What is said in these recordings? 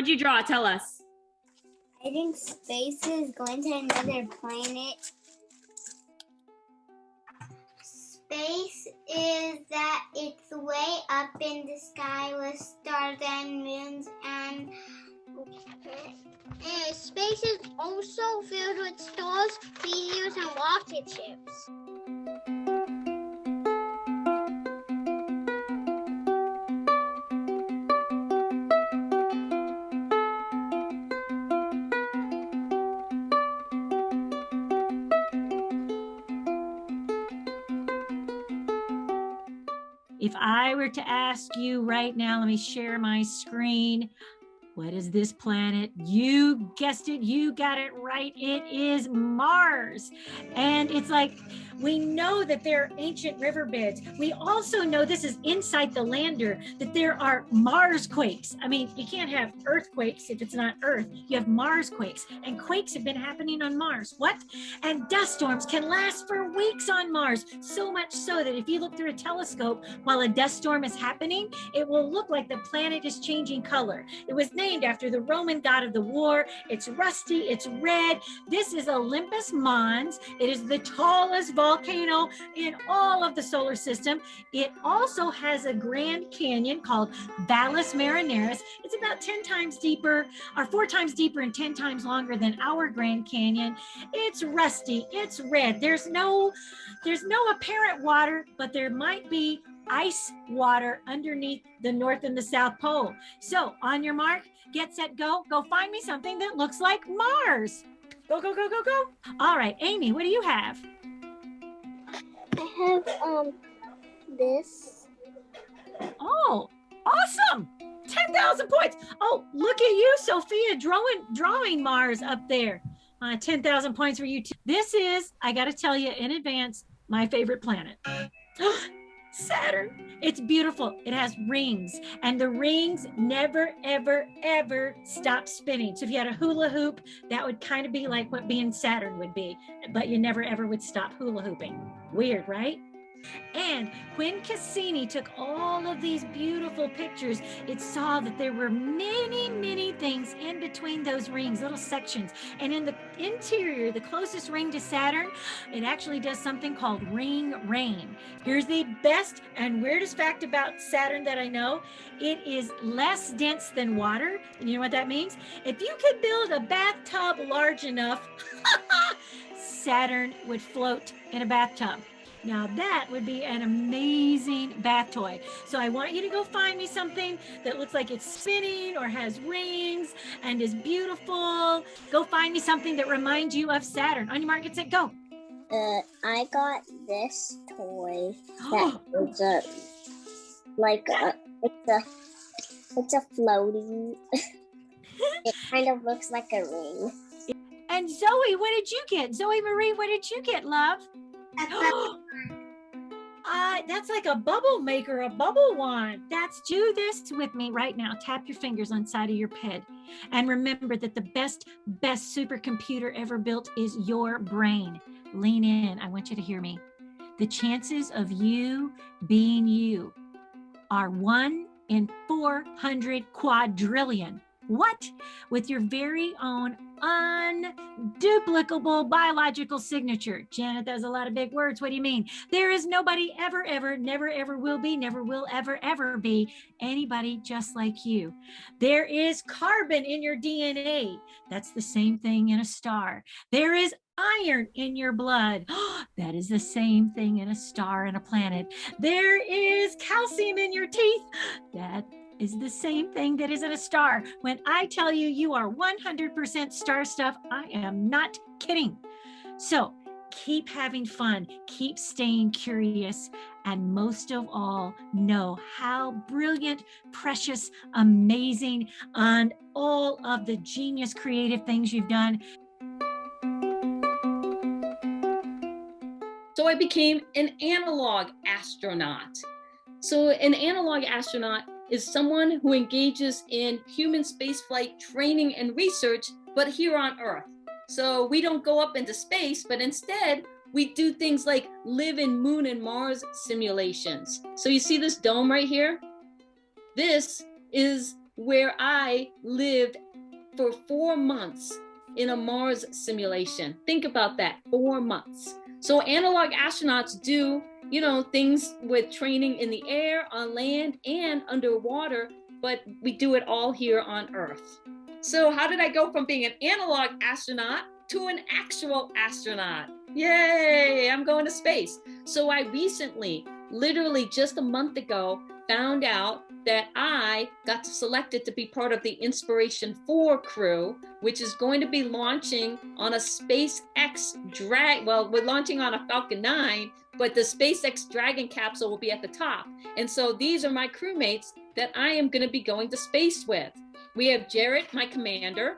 What'd you draw? Tell us. I think space is going to another planet. Space is that it's way up in the sky with stars and moons, and space is also filled with stars, meteors, and rocket ships. If I were to ask you right now, let me share my screen. What is this planet? You guessed it. You got it right. It is Mars. And it's like, we know that there are ancient riverbeds. We also know, this is inside the lander, that there are Mars quakes. I mean, you can't have earthquakes if it's not Earth. You have Mars quakes, and quakes have been happening on Mars. What? And dust storms can last for weeks on Mars. So much so that if you look through a telescope while a dust storm is happening, it will look like the planet is changing color. It was named after the Roman god of the war. It's rusty, it's red. This is Olympus Mons. It is the tallest volcano in all of the solar system. It also has a Grand Canyon called Valles Marineris. It's about 10 times deeper, or 4 times deeper and 10 times longer than our Grand Canyon. It's rusty, it's red. There's no apparent water, but there might be ice water underneath the North and the South Pole. So on your mark, get set, go. Go find me something that looks like Mars. Go, go, go, go, go. All right, Amy, what do you have? I have this. Oh, awesome. 10,000 points. Oh, look at you, Sophia, drawing Mars up there. 10,000 points for you too. This is, I got to tell you in advance, my favorite planet. Saturn. It's beautiful. It has rings, and the rings never, ever, ever stop spinning. So if you had a hula hoop, that would kind of be like what being Saturn would be, but you never, ever would stop hula hooping. Weird, right? And when Cassini took all of these beautiful pictures, it saw that there were many, many things in between those rings, little sections. And in the interior, the closest ring to Saturn, it actually does something called ring rain. Here's the best and weirdest fact about Saturn that I know. It is less dense than water. And you know what that means? If you could build a bathtub large enough, Saturn would float in a bathtub. Now that would be an amazing bath toy. So I want you to go find me something that looks like it's spinning or has rings and is beautiful. Go find me something that reminds you of Saturn. On your mark, get set, go. I got this toy that is it's a floating. It kind of looks like a ring. And Zoe, what did you get? Zoe Marie, what did you get, love? That's like a bubble maker, a bubble wand. Do this with me right now. Tap your fingers on the side of your head. And remember that the best supercomputer ever built is your brain. Lean in. I want you to hear me. The chances of you being you are 1 in 400 quadrillion. What? With your very own unduplicable biological signature. Janet, that was a lot of big words. What do you mean? There is nobody ever, never, ever will be, never will ever be anybody just like you. There is carbon in your DNA. That's the same thing in a star. There is iron in your blood. That is the same thing in a star and a planet. There is calcium in your teeth. That is the same thing that is in a star. When I tell you you are 100% star stuff, I am not kidding. So keep having fun, keep staying curious, and most of all, know how brilliant, precious, amazing, and all of the genius creative things you've done. So I became an analog astronaut. So an analog astronaut is someone who engages in human spaceflight training and research, but here on Earth. So we don't go up into space, but instead we do things like live in Moon and Mars simulations. So you see this dome right here? This is where I lived for 4 months in a Mars simulation. Think about that, 4 months. So analog astronauts do, things with training in the air, on land, and underwater, but we do it all here on Earth. So how did I go from being an analog astronaut to an actual astronaut? Yay, I'm going to space. So I recently, literally just a month ago, found out that I got selected to be part of the Inspiration 4 crew, which is going to be launching on a SpaceX we're launching on a Falcon 9, but the SpaceX Dragon capsule will be at the top. And so these are my crewmates that I am going to be going to space with. We have Jarrett, my commander.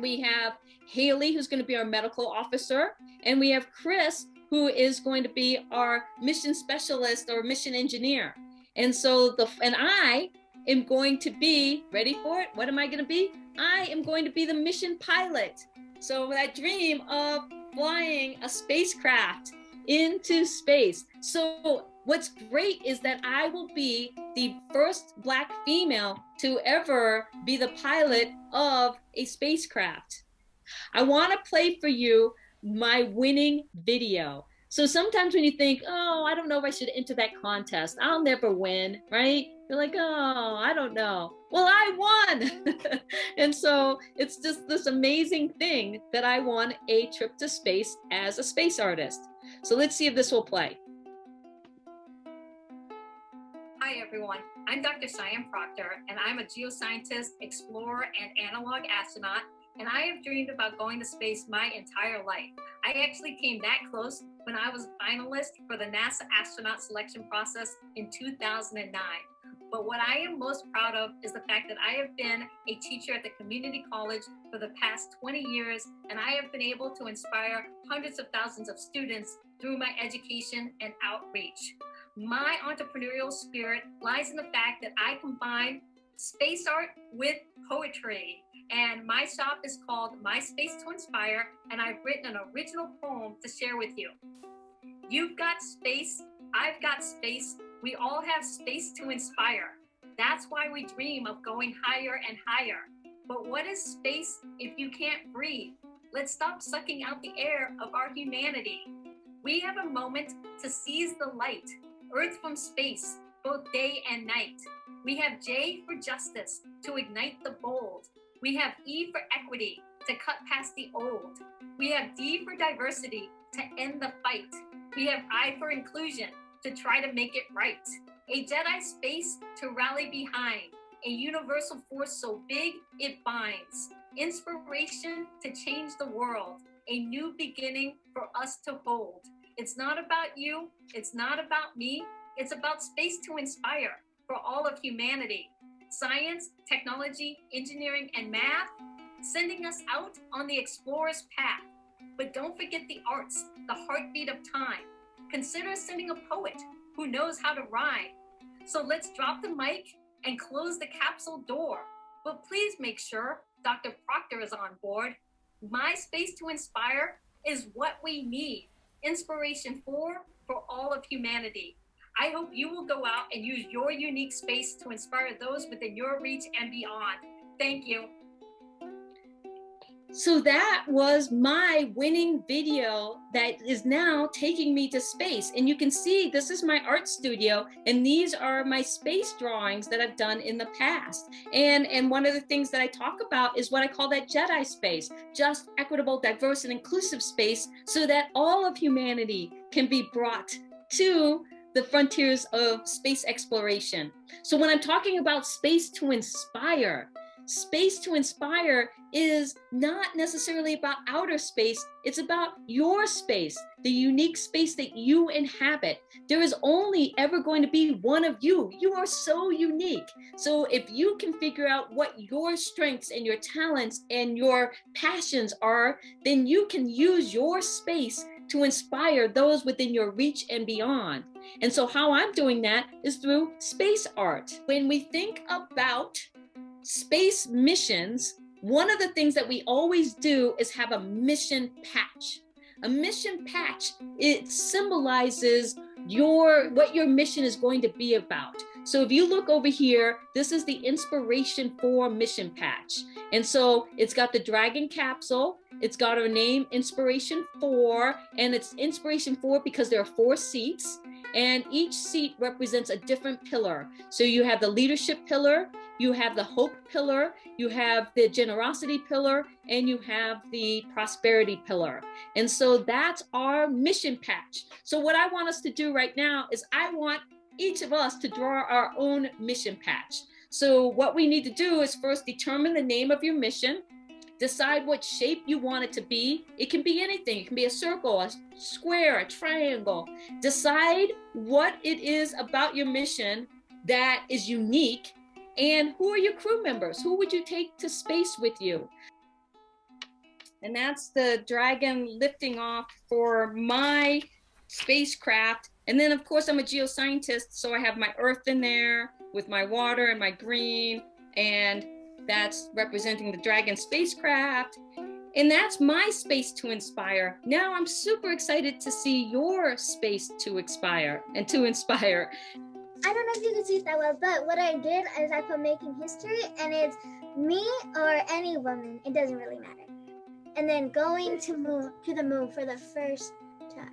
We have Haley, who's going to be our medical officer. And we have Chris, who is going to be our mission specialist or mission engineer. And so I am going to be, ready for it? What am I going to be? I am going to be the mission pilot. So that dream of flying a spacecraft into space. So what's great is that I will be the first Black female to ever be the pilot of a spacecraft. I want to play for you my winning video. So sometimes when you think, oh, I don't know if I should enter that contest, I'll never win, right? You're like, oh, I don't know. Well, I won. And so it's just this amazing thing that I won a trip to space as a space artist. So let's see if this will play. Hi, everyone. I'm Dr. Cheyenne Proctor, and I'm a geoscientist, explorer, and analog astronaut. And I have dreamed about going to space my entire life. I actually came that close when I was a finalist for the NASA astronaut selection process in 2009. But what I am most proud of is the fact that I have been a teacher at the community college for the past 20 years, and I have been able to inspire hundreds of thousands of students through my education and outreach. My entrepreneurial spirit lies in the fact that I combine space art with poetry. And my shop is called My Space to Inspire, and I've written an original poem to share with you. You've got space, I've got space, we all have space to inspire. That's why we dream of going higher and higher. But what is space if you can't breathe? Let's stop sucking out the air of our humanity. We have a moment to seize the light, Earth from space, both day and night. We have J for justice, to ignite the bold. We have E for equity, to cut past the old. We have D for diversity, to end the fight. We have I for inclusion, to try to make it right. A Jedi space to rally behind. A universal force so big it binds. Inspiration to change the world. A new beginning for us to hold. It's not about you, it's not about me, it's about space to inspire for all of humanity. Science, technology, engineering, and math, sending us out on the explorer's path. But don't forget the arts, the heartbeat of time. Consider sending a poet who knows how to rhyme. So let's drop the mic and close the capsule door. But please make sure Dr. Proctor is on board. My Space to Inspire is what we need. Inspiration for all of humanity. I hope you will go out and use your unique space to inspire those within your reach and beyond. Thank you. So that was my winning video that is now taking me to space. And you can see this is my art studio, and these are my space drawings that I've done in the past. And one of the things that I talk about is what I call that Jedi space, just, equitable, diverse, and inclusive space, so that all of humanity can be brought to the frontiers of space exploration. So when I'm talking about space to inspire is not necessarily about outer space, it's about your space, the unique space that you inhabit. There is only ever going to be one of you. You are so unique. So if you can figure out what your strengths and your talents and your passions are, then you can use your space to inspire those within your reach and beyond. And so how I'm doing that is through space art. When we think about space missions, one of the things that we always do is have a mission patch. A mission patch, it symbolizes what your mission is going to be about. So if you look over here, this is the Inspiration 4 mission patch. And so it's got the dragon capsule. It's got our name, Inspiration 4, and it's Inspiration 4 because there are 4 seats, and each seat represents a different pillar. So you have the leadership pillar, you have the hope pillar, you have the generosity pillar, and you have the prosperity pillar. And so that's our mission patch. So what I want us to do right now is I want each of us to draw our own mission patch. So what we need to do is first determine the name of your mission, decide what shape you want it to be. It can be anything. It can be a circle, a square, a triangle. Decide what it is about your mission that is unique, and who are your crew members? Who would you take to space with you? And that's the dragon lifting off for my spacecraft. And then of course I'm a geoscientist, so I have my earth in there with my water and my green, and that's representing the Dragon spacecraft. And that's my space to inspire. Now I'm super excited to see your space to inspire and to inspire. I don't know if you can see it that well, but what I did is I put making history, and it's me or any woman. It doesn't really matter. And then going to the moon for the first time.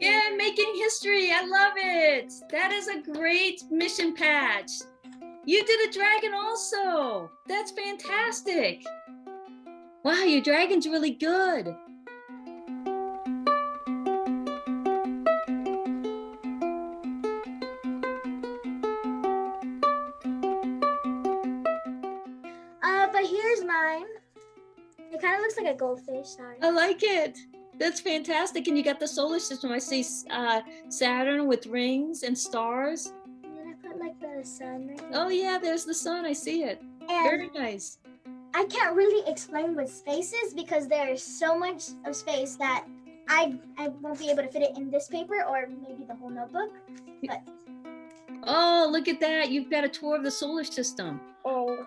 Yeah, making history. I love it. That is a great mission patch. You did a dragon also. That's fantastic. Wow, your dragon's really good. But here's mine. It kind of looks like a goldfish, sorry. I like it. That's fantastic. And you got the solar system. I see Saturn with rings and stars. And then I put like the sun right here. Oh yeah, there's the sun. I see it. And Very nice. I can't really explain what space is because there's so much of space that I won't be able to fit it in this paper or maybe the whole notebook. But Oh, look at that. You've got a tour of the solar system. and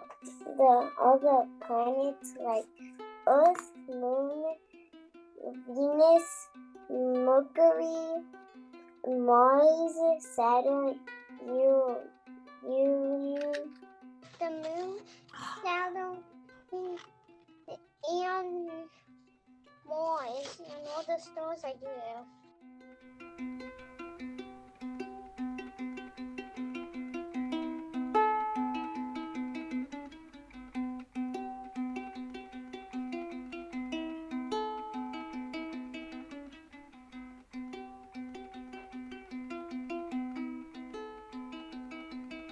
all the planets like Earth, Moon, Venus, Mercury, Mars, Saturn, Uranus, the Moon, Saturn, and Mars, and all the stars I do have.